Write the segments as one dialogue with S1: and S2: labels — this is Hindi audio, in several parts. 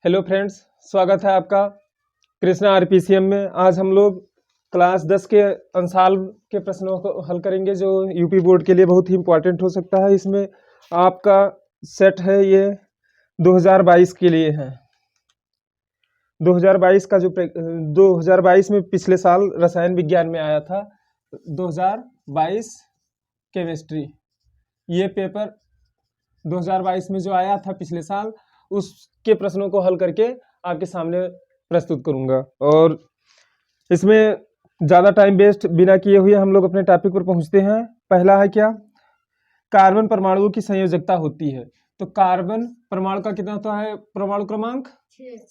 S1: हेलो फ्रेंड्स, स्वागत है आपका कृष्णा आरपीसीएम में। आज हम लोग क्लास 10 के अंशाल के प्रश्नों को हल करेंगे जो यूपी बोर्ड के लिए बहुत ही इम्पोर्टेंट हो सकता है। इसमें आपका सेट है ये 2022 के लिए है। 2022 का 2022 में पिछले साल रसायन विज्ञान में आया था 2022 केमिस्ट्री। ये पेपर 2022 में जो आया था पिछले साल, उसके प्रश्नों को हल करके आपके सामने प्रस्तुत करूंगा। और इसमें ज़्यादा टाइम वेस्ट बिना किए हुए हम लोग अपने टॉपिक पर पहुंचते हैं। पहला है क्या, कार्बन परमाणुओं की संयोजकता होती है। तो कार्बन परमाणु का कितना होता है? परमाणु क्रमांक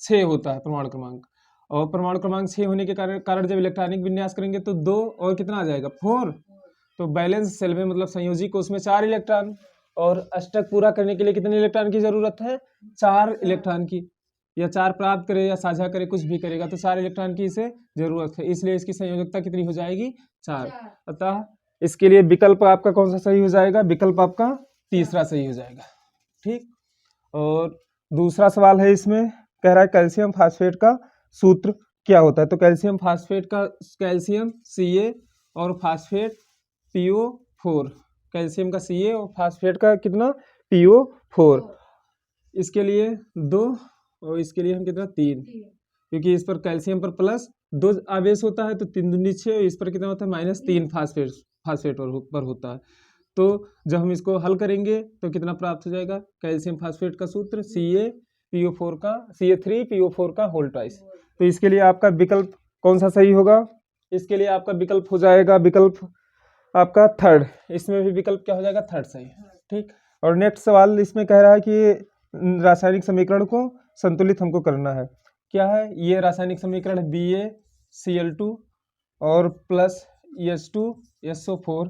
S1: 6 होता है परमाणु क्रमांक। और परमाणु क्रमांक 6 होने के कारण जब इलेक्ट्रॉनिक विन्यास करेंगे तो 2 और कितना आ जाएगा 4। तो बैलेंस सेल में मतलब संयोजी कोष में 4 इलेक्ट्रॉन, और अष्टक पूरा करने के लिए कितने इलेक्ट्रॉन की जरूरत है? 4 इलेक्ट्रॉन की। या 4 प्राप्त करे या साझा करे, कुछ भी करेगा तो 4 इलेक्ट्रॉन की इसे जरूरत है, इसलिए इसकी संयोजकता कितनी हो जाएगी? 4। अतः इसके लिए विकल्प आपका कौन सा सही हो जाएगा? विकल्प आपका तीसरा सही हो जाएगा। ठीक। और दूसरा सवाल है, इसमें कह रहा है कैल्शियम फास्फेट का सूत्र क्या होता है। तो कैल्शियम फास्फेट का कैल्शियम Ca और फास्फेट PO4। कैल्शियम का Ca और फास्फेट का कितना? PO4। इसके लिए 2 और इसके लिए हम कितना? 3, क्योंकि इस पर कैल्शियम पर प्लस 2 आवेश होता है तो 3 दूनी 6, इस पर कितना होता है? -3 फास्फेट पर होता है। तो जब हम इसको हल करेंगे तो कितना प्राप्त हो जाएगा? कैल्शियम फास्फेट का सूत्र Ca3PO4 का होल ट्वाइस। तो इसके लिए आपका विकल्प कौन सा सही होगा? इसके लिए आपका विकल्प हो जाएगा विकल्प आपका थर्ड। इसमें भी विकल्प क्या हो जाएगा? थर्ड सही। ठीक। और नेक्स्ट सवाल इसमें कह रहा है कि रासायनिक समीकरण को संतुलित हमको करना है। क्या है ये रासायनिक समीकरण? BaCl2 और प्लस H2SO4।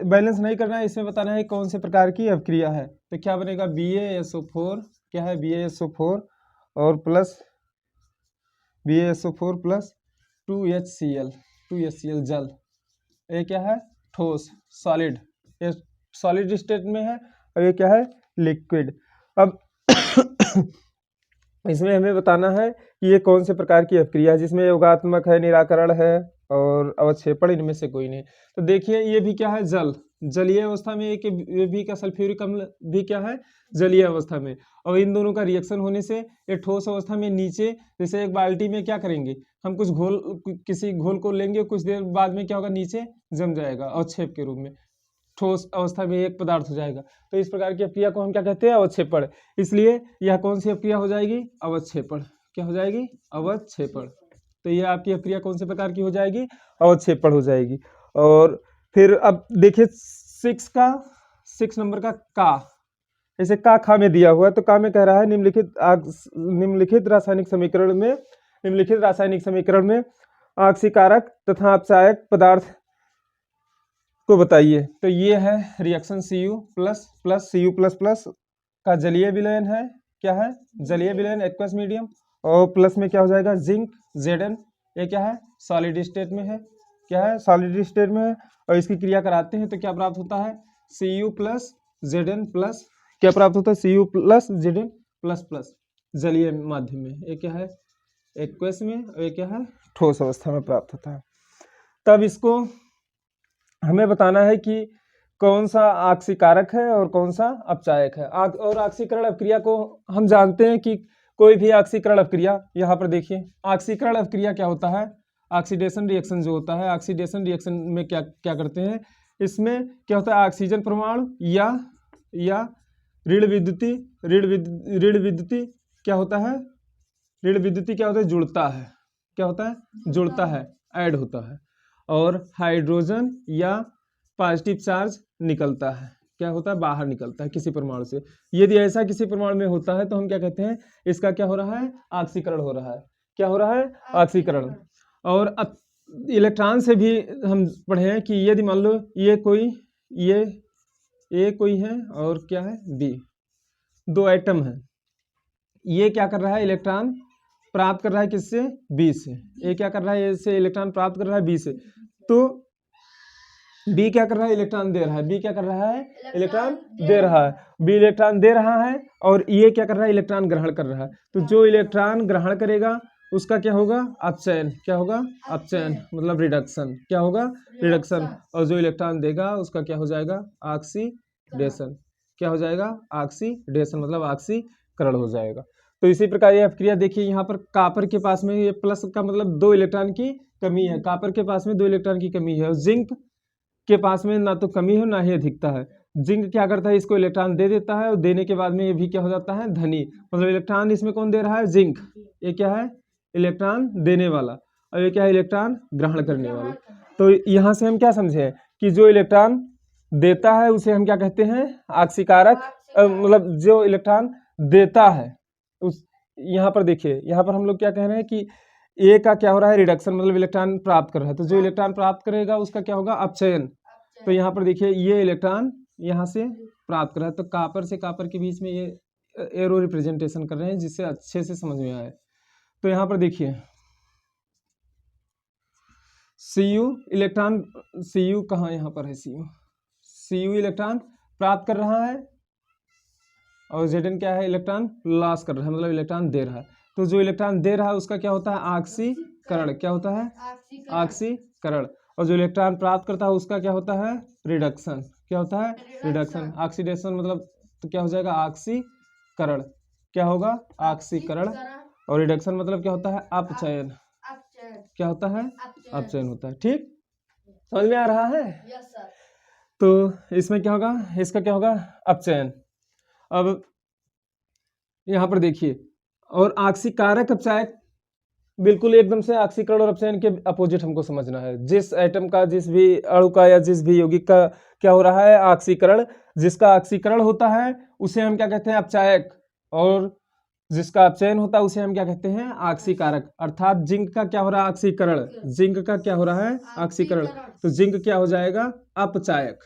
S1: बैलेंस नहीं करना है, इसमें बताना है कौन से प्रकार की अभिक्रिया है। तो क्या बनेगा? BaSO4 क्या है? BaSO4 और प्लस BaSO4 प्लस 2HCl जल। ये क्या है? ठोस, सॉलिड। ये सॉलिड स्टेट में है और ये क्या है? लिक्विड। अब इसमें हमें बताना है कि ये कौन से प्रकार की अभिक्रिया है, जिसमें योगात्मक है, निराकरण है और अवक्षेपण, इनमें से कोई नहीं। तो देखिए ये भी क्या है? जल। जलीय अवस्था में एक भी का सल्फ्यूरिक अम्ल भी क्या है? जलीय अवस्था में। और इन दोनों का रिएक्शन होने से ये ठोस अवस्था में नीचे, जैसे एक बाल्टी में क्या करेंगे हम, कुछ घोल, किसी घोल को लेंगे, कुछ देर बाद में क्या होगा? नीचे जम जाएगा अवक्षेप के रूप में, ठोस अवस्था में एक पदार्थ हो जाएगा। तो इस प्रकार की अभिक्रिया को हम क्या कहते हैं? अवक्षेपण। इसलिए यह कौन सी अभिक्रिया हो जाएगी? अवक्षेपण। क्या हो जाएगी? अवक्षेपण। तो यह आपकी अभिक्रिया कौन से प्रकार की हो जाएगी? अवक्षेपण हो जाएगी। और फिर अब देखिए 6 नंबर का ऐसे का खा में दिया हुआ है। तो का में कह रहा है निम्नलिखित रासायनिक समीकरण में आक्सीकारक तथा अपचायक पदार्थ को बताइए। तो ये है रिएक्शन Cu++Cu++ का जलीय विलयन है। क्या है? जलीय विलयन एक्वस मीडियम। और प्लस में क्या हो जाएगा? Zinc Zn। ये क्या है? सॉलिड स्टेट में है। क्या है? सॉलिड स्टेट में है। और इसकी क्रिया कराते हैं तो क्या प्राप्त होता है? Cu+Zn प्लस, क्या प्राप्त होता है? Cu+Zn++ जलीय माध्यम में। ये क्या है? एक्वस में। और ये क्या है? ठोस अवस्था में प्राप्त होता है। तब इसको हमें बताना है कि कौन सा आक्सीकारक है और कौन सा अपचायक है। और आक्सीकरण अभिक्रिया को हम जानते हैं कि कोई भी आक्सीकरण अभिक्रिया, यहाँ पर देखिए आक्सीकरण अभिक्रिया क्या होता है? ऑक्सीडेशन रिएक्शन जो होता है, ऑक्सीडेशन रिएक्शन में क्या क्या करते हैं? इसमें क्या होता है? ऑक्सीजन परमाणु या ऋण विद्युती क्या होता है? ऋण विद्युती क्या होता है? जुड़ता है। क्या होता है? जुड़ता है, ऐड होता है। और हाइड्रोजन या पॉजिटिव चार्ज निकलता है। क्या होता है? बाहर निकलता है किसी परमाणु से। यदि ऐसा किसी परमाणु में होता है तो हम क्या कहते हैं? इसका क्या हो रहा है? ऑक्सीकरण हो रहा है। क्या हो रहा है? ऑक्सीकरण। और इलेक्ट्रॉन से भी हम पढ़े हैं कि यदि मान लो ये कोई है और क्या है? बी, 2 एटम है। ये क्या कर रहा है? इलेक्ट्रॉन प्राप्त कर रहा है किससे? बी से। ये क्या कर रहा है? इससे इलेक्ट्रॉन प्राप्त कर रहा है बी से। तो बी क्या कर रहा है, इलेक्ट्रॉन दे रहा है, बी क्या कर रहा है, इलेक्ट्रॉन दे रहा है, बी इलेक्ट्रॉन दे रहा है और ये क्या कर रहा है, इलेक्ट्रॉन ग्रहण कर रहा है। तो जो इलेक्ट्रॉन ग्रहण करेगा उसका क्या होगा, अपचयन। क्या होगा, अपचयन मतलब रिडक्शन। क्या होगा, रिडक्शन। और जो इलेक्ट्रॉन देगा उसका क्या हो जाएगा, ऑक्सीडेशन। क्या हो जाएगा, ऑक्सीडेशन मतलब ऑक्सीकरण हो जाएगा। तो इसी प्रकार ये अपक्रिया देखिए, यहाँ पर कॉपर के पास में ये प्लस का मतलब 2 इलेक्ट्रॉन की कमी है, कॉपर के पास में 2 इलेक्ट्रॉन की कमी है और जिंक के पास में ना तो कमी है ना ही अधिकता है। जिंक क्या करता है, इसको इलेक्ट्रॉन दे देता है और देने के बाद में ये भी क्या हो जाता है, धनी। मतलब इलेक्ट्रॉन इसमें कौन दे रहा है, जिंक। ये क्या है, इलेक्ट्रॉन देने वाला और ये क्या है, इलेक्ट्रॉन ग्रहण करने वाला। तो यहाँ से हम क्या समझे कि जो इलेक्ट्रॉन देता है उसे हम क्या कहते हैं, ऑक्सीकारक। मतलब जो इलेक्ट्रॉन देता है उस, यहाँ पर देखिए, यहाँ पर हम लोग क्या कह रहे हैं कि ए का क्या हो रहा है, रिडक्शन मतलब इलेक्ट्रॉन प्राप्त कर रहा है। तो जो इलेक्ट्रॉन प्राप्त करेगा उसका क्या होगा, अपचयन। तो यहाँ पर देखिए ये इलेक्ट्रॉन यहाँ से प्राप्त कर रहा है, तो कॉपर से कॉपर के बीच में ये एरो रिप्रेजेंटेशन कर रहे हैं जिससे अच्छे से समझ में आए। तो यहाँ पर देखिए Cu इलेक्ट्रॉन, Cu कहाँ, यहाँ पर है Cu इलेक्ट्रॉन प्राप्त कर रहा है और Zn क्या है, इलेक्ट्रॉन लॉस कर रहा है मतलब इलेक्ट्रॉन दे रहा है। तो जो इलेक्ट्रॉन दे रहा है उसका क्या होता है, ऑक्सीकरण। क्या होता है, ऑक्सीकरण। और जो इलेक्ट्रॉन प्राप्त करता है उसका क्या होता है, रिडक्शन। क्या होता है, रिडक्शन। ऑक्सीडेशन मतलब तो क्या हो जाएगा, ऑक्सीकरण। क्या होगा, ऑक्सीकरण। और रिडक्शन मतलब क्या होता है, अपचयन। क्या होता है, अपचयन होता है। ठीक, समझ में आ रहा है। तो इसमें क्या होगा, इसका क्या होगा, अपचयन। अब यहाँ पर देखिए, और ऑक्सीकारक अपचायक बिल्कुल एकदम से ऑक्सीकरण और अपचयन के अपोजिट हमको समझना है। जिस एटम का, जिस भी अणु का या जिस भी यौगिक का क्या हो रहा है, ऑक्सीकरण। जिसका ऑक्सीकरण होता है उसे हम क्या कहते हैं, अपचायक। और जिसका अपचयन होता है उसे हम क्या कहते हैं, ऑक्सीकारक। अर्थात जिंक का क्या हो रहा है, ऑक्सीकरण। जिंक का क्या हो रहा है, ऑक्सीकरण। तो जिंक क्या हो जाएगा, अपचायक।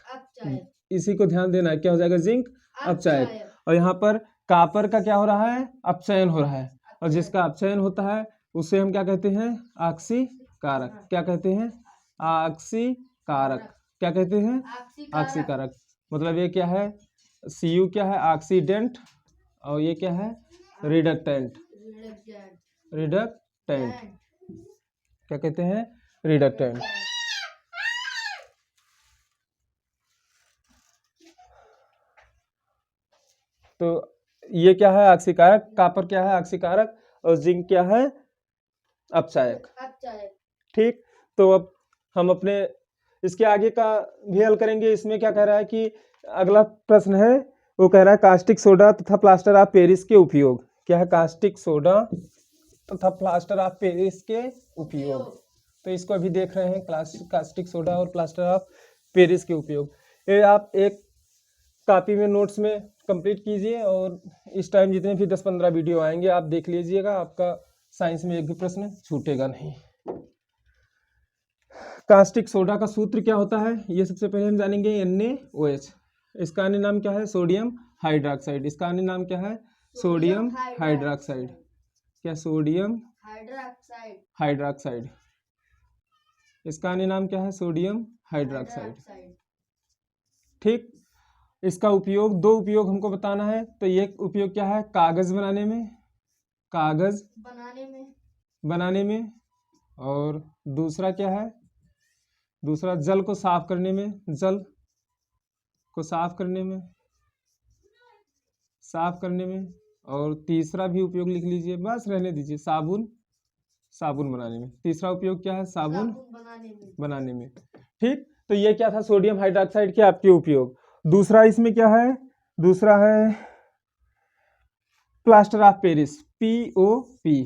S1: इसी को ध्यान देना है, क्या हो जाएगा, जिंक अपचायक। और यहाँ पर कॉपर का क्या हो रहा है, अपचयन हो रहा है। और जिसका अपचयन होता है उसे हम क्या कहते हैं, ऑक्सीकारक। क्या कहते हैं, ऑक्सीकारक। क्या कहते हैं, ऑक्सीकारक। मतलब ये क्या है, Cu क्या है, ऑक्सीडेंट। और ये क्या है, रिडक्टेंट। रिडक्टेंट क्या कहते हैं, रिडक्टेंट। तो ये क्या है, ऑक्सीकारक। कॉपर क्या है, ऑक्सीकारक। और जिंक क्या है, अपचायक। ठीक, तो अब हम अपने इसके आगे का भी हल करेंगे। इसमें क्या कह रहा है कि अगला प्रश्न है, वो कह रहा है कास्टिक सोडा तथा प्लास्टर ऑफ पेरिस के उपयोग। क्या है, कास्टिक सोडा तथा प्लास्टर ऑफ पेरिस के उपयोग। तो इसको अभी देख रहे हैं, कास्टिक सोडा और प्लास्टर ऑफ पेरिस के उपयोग। ये आप एक कॉपी में नोट्स में कंप्लीट कीजिए और इस टाइम जितने भी 10-15 वीडियो आएंगे आप देख लीजिएगा, आपका साइंस में एक भी प्रश्न छूटेगा नहीं। कास्टिक सोडा का सूत्र क्या होता है, ये सबसे पहले हम जानेंगे, NaOH। इसका अन्य नाम क्या है, सोडियम हाइड्रोक्साइड। इसका अन्य नाम क्या है, सोडियम हाइड्रोक्साइड। क्या, सोडियम हाइड्रोक्साइड। इसका अन्य नाम क्या है, सोडियम हाइड्रोक्साइड। ठीक, इसका उपयोग, 2 उपयोग हमको बताना है। तो एक उपयोग क्या है, कागज बनाने में, कागज बनाने में। और दूसरा क्या है, दूसरा जल को साफ करने में, जल को साफ करने में, साफ करने में। और तीसरा भी उपयोग लिख लीजिए, बस रहने दीजिए, साबुन, साबुन बनाने में। तीसरा उपयोग क्या है, साबुन बनाने में। ठीक, तो ये क्या था, सोडियम हाइड्रोक्साइड के आपके उपयोग। दूसरा इसमें क्या है, दूसरा है plaster of Paris, POP,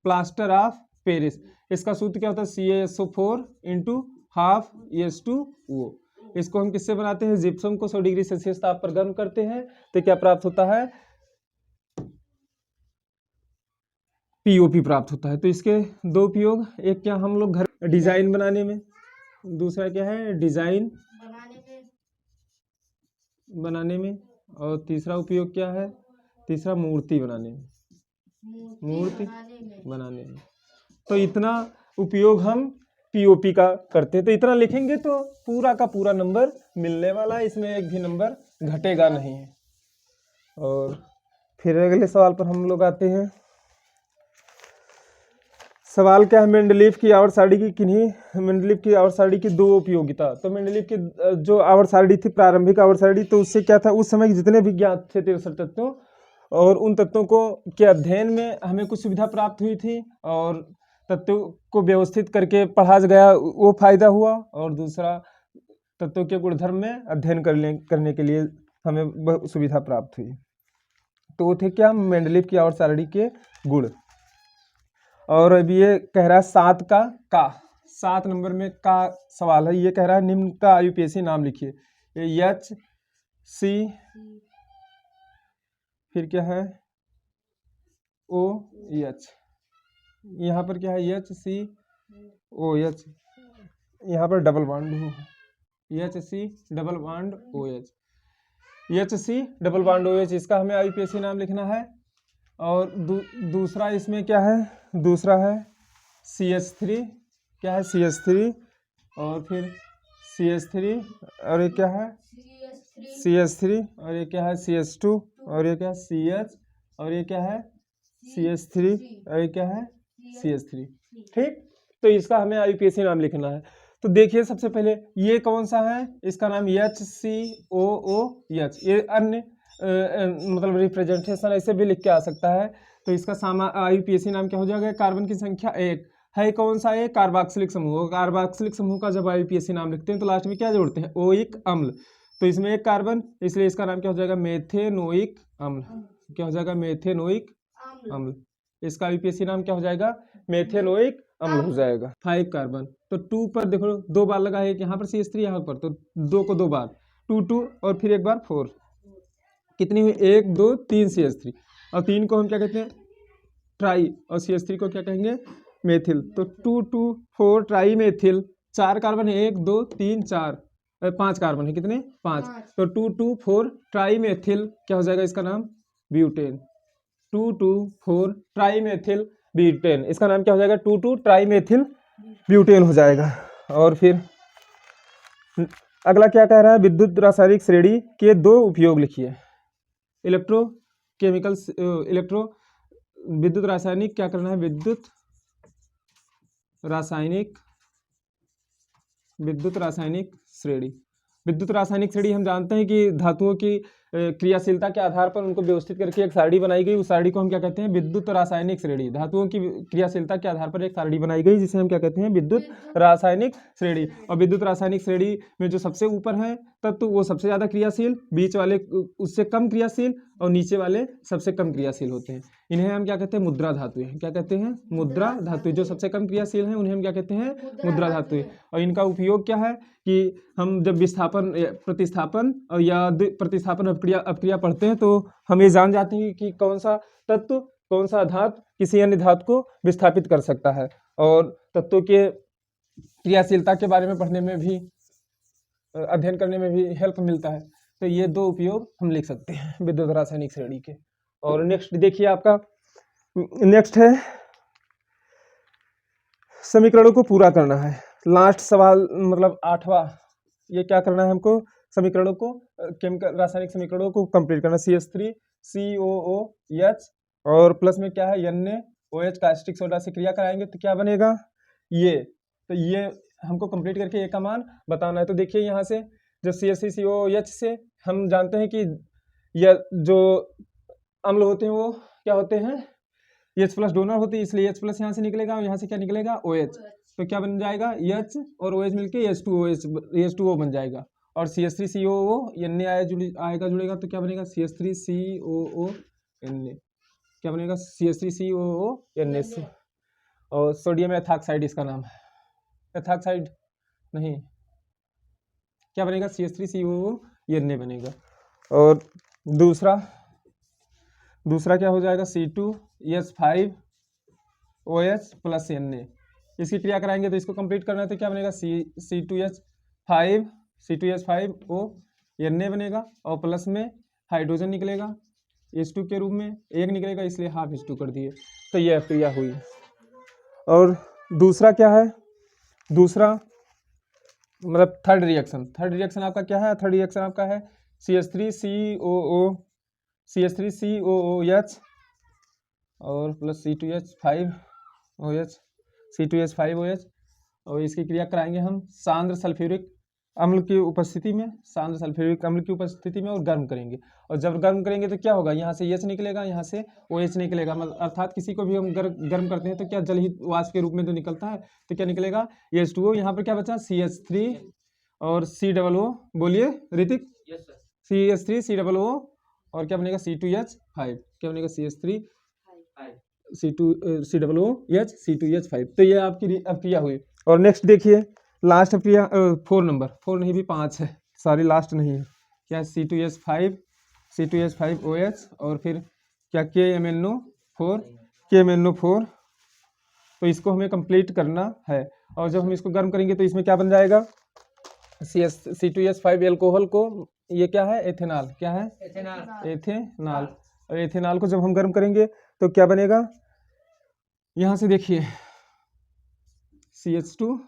S1: plaster of Paris. इसका सूत्र क्या होता है, CaSO4 × ½ H2O। इसको हम किससे बनाते हैं, जिप्सम को 100 डिग्री सेल्सियस ताप पर गर्म करते हैं तो क्या प्राप्त होता है, POP प्राप्त होता है। तो इसके 2 उपयोग, एक क्या हम लोग घर डिजाइन बनाने में, दूसरा क्या है, डिजाइन बनाने में। और तीसरा उपयोग क्या है, तीसरा मूर्ति बनाने में, मूर्ति बनाने में। तो इतना उपयोग हम पीओपी का करते हैं। तो इतना लिखेंगे तो पूरा का पूरा नंबर मिलने वाला है, इसमें एक भी नंबर घटेगा नहीं है। और फिर अगले सवाल पर हम लोग आते हैं। सवाल क्या है, मेंडलीव की आवर्त सारणी की किन्हीं मेंडलीव की आवर्त सारणी की दो उपयोगिता। तो मेंडलीव की जो आवर्त सारणी थी, प्रारंभिक आवर्त सारणी, तो उससे क्या था, उस समय जितने भी ज्ञात थे 63 तत्वों और उन तत्वों को के अध्ययन में हमें कुछ सुविधा प्राप्त हुई थी और तत्वों को व्यवस्थित करके पढ़ा गया, वो फायदा हुआ। और दूसरा, तत्वों के गुणधर्म में अध्ययन करने के लिए हमें बहुत सुविधा प्राप्त हुई। तो वो थे क्या, मेंडलीव की आवर्त सारणी के गुण। और अब ये कह रहा है 7 नंबर में का सवाल है। ये कह रहा है निम्न का आयुपेशी नाम लिखिए। एच सी, फिर क्या है ओ एच, यहाँ पर क्या है एच सी ओ एच, यहाँ पर डबल बॉन्ड हो, H C double bond O H, H C double bond O H, इसका हमें आयुपेशी नाम लिखना है। और दूसरा इसमें क्या है, दूसरा है CH3, क्या है CH3, और फिर CH3, और ये क्या है CH3, और ये क्या है CH2, और ये क्या है CH, और ये क्या है CH3, और ये क्या है CH3। ठीक, तो इसका हमें आयुपेशी नाम लिखना है। तो देखिए सबसे पहले ये कौन सा है, इसका नाम HCOOH, ये अन्य मतलब रिप्रेजेंटेशन ऐसे भी लिख के आ सकता है। तो इसका आयुपेशी नाम क्या हो जाएगा, कार्बन की संख्या 1 है, कौन सा है, कार्बोक्सिलिक समूह। कार्बोक्सिलिक समूह का जब आयुपेशी नाम लिखते हैं तो लास्ट में क्या जोड़ते हैं, ओइक अम्ल। तो इसमें एक कार्बन, इसलिए इसका नाम क्या हो जाएगा, मेथेनोइक अम्ल। क्या हो जाएगा, मेथेनोइक अम्ल। इसका आयुपेशी नाम क्या हो जाएगा, मेथेनोइक अम्ल हो जाएगा। 5 कार्बन, तो 2 पर देखो 2 बार लगा है, यहाँ पर CH3, यहाँ पर, तो 2 को 2 बार, 2 और फिर एक बार 4, कितनी हुई, 1 2 3 CH3, और 3 को हम क्या कहते हैं, ट्राई, और CH3 को क्या कहेंगे, मेथिल। तो 2 2 4 ट्राई मेथिल। 4 कार्बन है, 1 2 3 4, 5 कार्बन है, कितने, 5। तो 2 2 4 ट्राई मेथिल, क्या हो जाएगा इसका नाम, ब्यूटेन। 2 2 4 ट्राई मेथिल ब्यूटेन, इसका नाम क्या हो जाएगा, 2 2 ट्राई मेथिल ब्यूटेन हो जाएगा। और फिर अगला क्या कह रहा है, विद्युत रासायनिक श्रेणी के 2 उपयोग लिखिए। विद्युत रासायनिक क्या करना है, विद्युत रासायनिक श्रेणी। विद्युत रासायनिक श्रेणी हम जानते हैं कि धातुओं की क्रियाशीलता के आधार पर उनको व्यवस्थित करके एक सारणी बनाई गई, उस सारणी को हम क्या कहते हैं, विद्युत रासायनिक श्रेणी। धातुओं की क्रियाशीलता के आधार पर एक सारणी बनाई गई जिसे हम क्या कहते हैं, विद्युत रासायनिक श्रेणी। और विद्युत रासायनिक श्रेणी में जो सबसे ऊपर है तत्व वो सबसे ज्यादा क्रियाशील, बीच वाले उससे कम क्रियाशील, और नीचे वाले सबसे कम क्रियाशील होते हैं। इन्हें हम क्या कहते हैं, मुद्रा धातुएं। क्या कहते हैं, मुद्रा धातु। जो सबसे कम क्रियाशील हैं उन्हें हम क्या कहते हैं, मुद्रा धातुएं। और इनका उपयोग क्या है कि हम जब विस्थापन, प्रतिस्थापन और या प्रतिस्थापन अपक्रिया पढ़ते हैं तो हम ये जान जाते हैं कि कौन सा तत्व, कौन सा धातु किसी अन्य धातु को विस्थापित कर सकता है। और तत्वों के क्रियाशीलता के बारे में पढ़ने में भी, अध्ययन करने में भी हेल्प मिलता है। तो ये 2 उपयोग हम लिख सकते हैं विद्युत रासायनिक श्रेणी के। और नेक्स्ट देखिए, आपका नेक्स्ट है समीकरणों को पूरा करना है। लास्ट सवाल मतलब 8वां, ये क्या करना है हमको, समीकरणों को, केमिकल रासायनिक समीकरणों को कंप्लीट करना। CH3 COOH और प्लस में क्या है, NaOH कास्टिक सोडा से क्रिया कराएंगे तो क्या बनेगा, ये। तो ये हमको कंप्लीट करके ए का मान बताना है। तो देखिए यहाँ से जो CH3 COOH से हम जानते हैं कि यह जो अम्ल होते हैं वो क्या होते हैं, H+ डोनर होती है, इसलिए H+ यहाँ से निकलेगा और यहाँ से क्या निकलेगा, OH। तो क्या बन जाएगा, H और OH मिलके H2O बन जाएगा। और CH3 COO Na आएगा जुड़ेगा तो क्या बनेगा, CH3 COO Na, क्या बनेगा, CH3 COO Na। और सोडियम एथॉक्साइड इसका नाम है, एथॉक्साइड नहीं, क्या बनेगा, CH3 COO Na बनेगा। और दूसरा क्या हो जाएगा, C2H5OH प्लस Na। इसकी क्रिया कराएंगे तो इसको कंप्लीट करना है तो क्या बनेगा, C2H5O Na बनेगा, और प्लस में हाइड्रोजन निकलेगा H2 के रूप में, 1 निकलेगा, इसलिए ½ H2 कर दिए। तो यह क्रिया हुई। और दूसरा क्या है, दूसरा मतलब थर्ड रिएक्शन आपका क्या है? थर्ड रिएक्शन आपका है CH3COOH और प्लस C2H5OH और इसकी क्रिया कराएंगे हम सांद्र सल्फ्यूरिक अम्ल की उपस्थिति में, सांद्र सल्फ्यूरिक अम्ल की उपस्थिति में, और गर्म करेंगे। और जब गर्म करेंगे तो क्या होगा? यहाँ से H निकलेगा, यहाँ से OH निकलेगा। मतलब अर्थात किसी को भी हम गर्म करते हैं तो क्या जल ही वाष्प के रूप में तो निकलता है, तो क्या निकलेगा? H2O। यहाँ पर क्या बचा? CH3 और COO, बोलिए ऋतिक। CH3 COO और क्या बनेगा? C2H5। क्या बनेगा? CH3 COOH C2H5। तो ये आपकी अब क्रिया हुई। और नेक्स्ट देखिए लास्ट क्रिया 4 नंबर, 4 नहीं भी 5 है, सॉरी लास्ट नहीं है। क्या है? C2H5OH और फिर क्या KMNO4। तो इसको हमें कंप्लीट करना है। और जब हम इसको गर्म करेंगे तो इसमें क्या बन जाएगा? C2H5 एल्कोहल को, ये क्या है? एथेनॉल। क्या है? एथेनॉल। और एथेनॉल को जब हम गर्म करेंगे तो क्या बनेगा? यहाँ से देखिए CH2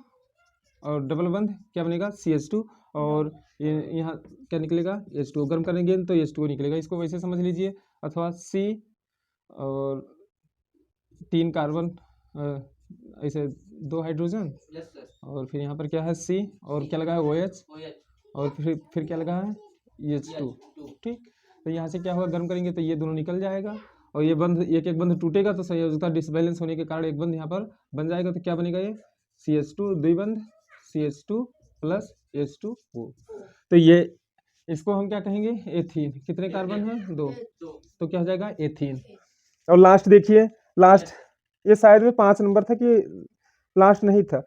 S1: और डबल बंध क्या बनेगा? CH2 और ये यहाँ क्या निकलेगा? H2O। गर्म करेंगे तो H2O निकलेगा। इसको वैसे समझ लीजिए, अथवा C और 3 कार्बन, ऐसे 2 हाइड्रोजन और फिर यहाँ पर क्या है? C और क्या लगा है? OH और फिर क्या लगा है? H2। ठीक, तो यहाँ से क्या होगा? गर्म करेंगे तो ये दोनों निकल जाएगा और ये बंध एक बंध टूटेगा तो संयोजकता डिसबैलेंस होने के कारण एक बंध यहाँ पर बन जाएगा। तो क्या बनेगा? ये CH2 द्विबंध CH2 प्लस H2O। तो ये इसको हम क्या कहेंगे? एथीन। कितने कार्बन हैं? 2। तो क्या हो जाएगा? एथीन। और लास्ट देखिए, लास्ट ये शायद में 5 नंबर था कि लास्ट नहीं था।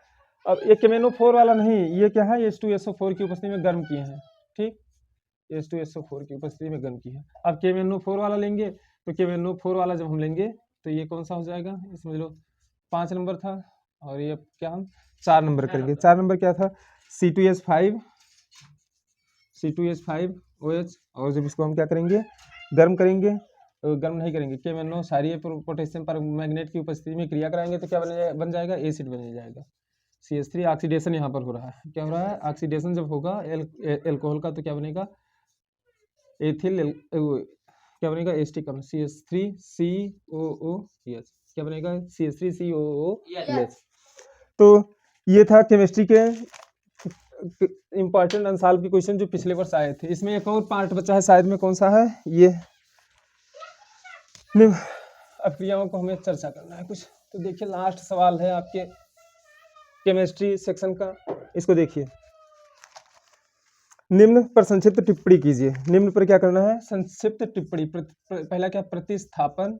S1: अब ये KMNO4 वाला नहीं, ये क्या है? H2SO4 की उपस्थिति में गर्म किए हैं। ठीक, H2SO4 की उपस्थिति में गर्म किए हैं। अब KMNO4 वाला लेंगे तो KMNO4 वाला जब हम लेंगे तो ये कौन सा हो जाएगा? समझ लो 5 नंबर था और ये क्या हम 4 नंबर करेंगे। 4 नंबर क्या था? C2H5OH और जब इसको हम क्या करेंगे? गर्म करेंगे, गर्म नहीं करेंगे, KMNO क्षारीय पोटेशियम पर मैग्नेट की उपस्थिति में क्रिया कराएंगे तो क्या बन जाएगा? एसिड बन जाएगा। CH3 ऑक्सीडेशन यहाँ पर हो रहा है। क्या हो रहा है? ऑक्सीडेशन जब होगा एल्कोहल का तो क्या बनेगा? एथिल क्या बनेगा? एस्टिक अम्ल CH3COOH। क्या बनेगा? CH3COOH। तो ये था केमिस्ट्री के इंपॉर्टेंट अनसॉल्व के क्वेश्चन जो पिछले वर्ष आए थे। इसमें एक और पार्ट बचा है शायद में, कौन सा है? ये अपक्रियाओं को हमें चर्चा करना है कुछ। तो देखिए लास्ट सवाल है आपके केमिस्ट्री सेक्शन का, इसको देखिए। निम्न पर संक्षिप्त टिप्पणी कीजिए। निम्न पर क्या करना है? संक्षिप्त टिप्पणी। पहला क्या? प्रतिस्थापन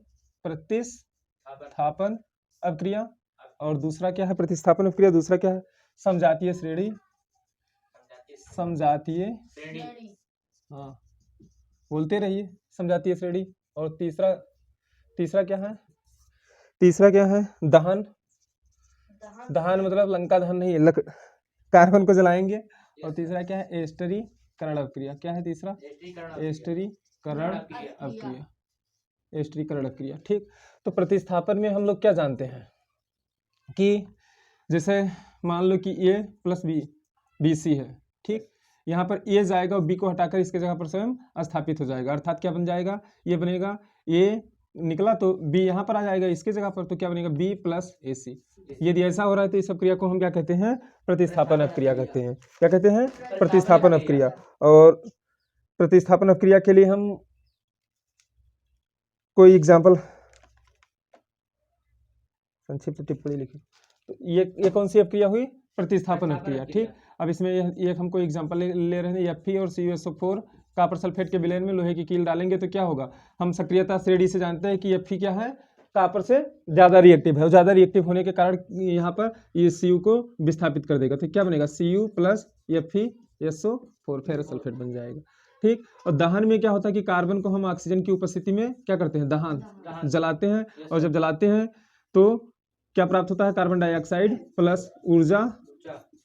S1: अपक्रिया। और दूसरा क्या है? प्रतिस्थापन अपक्रिया। दूसरा क्या है? समजातीय श्रेणी। हाँ, बोलते रहिए, समजातीय श्रेणी। और तीसरा क्या है? दहन मतलब लंका दहन नहीं है, कार्बन को जलाएंगे। और तीसरा क्या है? एस्टरीकरण अपक्रिया। क्या है तीसरा? एस्टरीकरण अपक्रिया। ठीक, तो प्रतिस्थापन में हम लोग क्या जानते हैं कि जैसे मान लो कि A प्लस BC है। ठीक, यहाँ पर A जाएगा और B को हटाकर इसके जगह पर स्वयं स्थापित हो जाएगा। अर्थात क्या बन जाएगा? ये बनेगा A निकला तो B यहाँ पर आ जाएगा इसके जगह पर, तो क्या बनेगा? B plus AC। यदि ऐसा हो रहा है तो इस अपक्रिया को हम क्या कहते हैं? प्रतिस्थापन अपक्रिया कहते हैं। क्या कहते हैं? प्रतिस्थापन अपक्रिया। और प्रतिस्थापन अपक्रिया के लिए हम कोई एग्जाम्पल, संक्षिप्त टिप्पणी लिखी। तो ये कौन सी अपक्रिया हुई? प्रतिस्थापन अपक्रिया। ठीक, अब इसमें एक हमको एग्जाम्पल ले रहे हैं Fe और CuSO4 कॉपर सल्फेट के विलयन में लोहे की कील डालेंगे तो क्या होगा? हम सक्रियता श्रेणी से जानते हैं कि Fe क्या है? कॉपर से ज्यादा रिएक्टिव है और ज्यादा रिएक्टिव होने के कारण यहाँ पर ये Cu को विस्थापित कर देगा। तो क्या बनेगा? Cu plus FeSO4 ferrous sulphate बन जाएगा। ठीक, और दहन में क्या होता है कि कार्बन को हम ऑक्सीजन की उपस्थिति में क्या करते हैं? दहन जलाते हैं। और जब जलाते हैं तो क्या प्राप्त होता है? कार्बन डाइऑक्साइड प्लस ऊर्जा,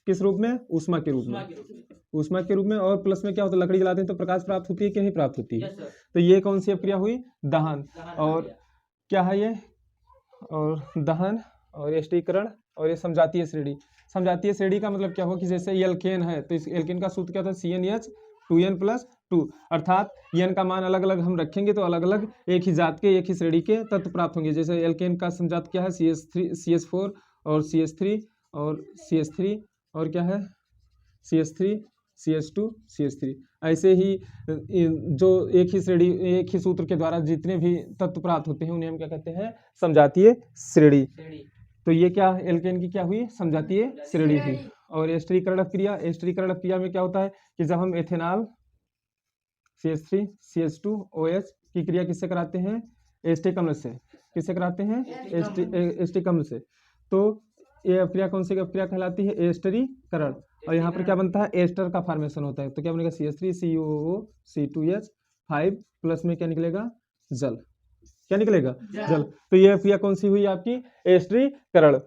S1: किस रूप में? ऊष्मा के रूप में। और प्लस में क्या होता है? लकड़ी जलाते हैं तो प्रकाश प्राप्त होती है कि नहीं प्राप्त होती है? तो ये कौन सी अपक्रिया हुई? दहन। और क्या है ये? और दहन और एस्टरीकरण और ये समजातीय श्रेणी। समजातीय श्रेणी का मतलब क्या हुआ कि जैसे एल्केन है तो इस एल्केन का सूत्र क्या था, CnH 2n+2, अर्थात n का मान अलग अलग हम रखेंगे तो अलग अलग एक ही जात के एक ही श्रेणी के तत्व प्राप्त होंगे। जैसे एल्केन का समजात क्या है, CH4 और CH3 और CH3 और क्या है CH3 CH2 CH3। ऐसे ही जो एक ही श्रेणी एक ही सूत्र के द्वारा जितने भी तत्व प्राप्त होते हैं उन्हें हम क्या कहते हैं, समजातीय श्रेणी। तो ये क्या एल्केन की क्या हुई, समजातीय श्रेणी हुई। और एस्टरीकरण क्रिया, एस्टरीकरण क्रिया में क्या होता है कि जब हम एथेनॉल CH3 CH2OH की क्रिया किससे कराते हैं, एस्टिक अम्ल से। किससे कराते हैं, एस्टिक अम्ल से। तो ये क्रिया कौन सी क्रिया कहलाती है, एस्टरीकरण। और यहाँ पर क्या बनता है, एस्टर का फॉर्मेशन होता है। तो क्या बनेगा, CH3 COO C2H5 प्लस में क्या निकलेगा, जल। क्या निकलेगा, जल। तो ये क्रिया कौन सी हुई आपकी, एस्टरीकरण।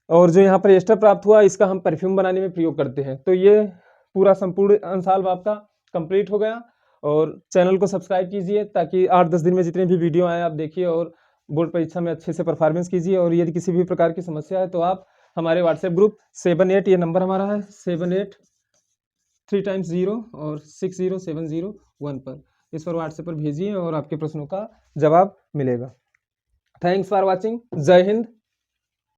S1: और जो यहाँ पर एस्टर प्राप्त हुआ इसका हम परफ्यूम बनाने में प्रयोग करते हैं। तो ये पूरा संपूर्ण अंशाल्व आपका कंप्लीट हो गया। और चैनल को सब्सक्राइब कीजिए ताकि 8-10 दिन में जितने भी वीडियो आए आप देखिए और बोर्ड परीक्षा में अच्छे से परफॉर्मेंस कीजिए। और यदि किसी भी प्रकार की समस्या है तो आप हमारे व्हाट्सएप ग्रुप 78, ये नंबर हमारा है 78 3x0 और 60701 पर, इस पर व्हाट्सएप पर भेजिए और आपके प्रश्नों का जवाब मिलेगा। Thanks for watching. जय हिंद,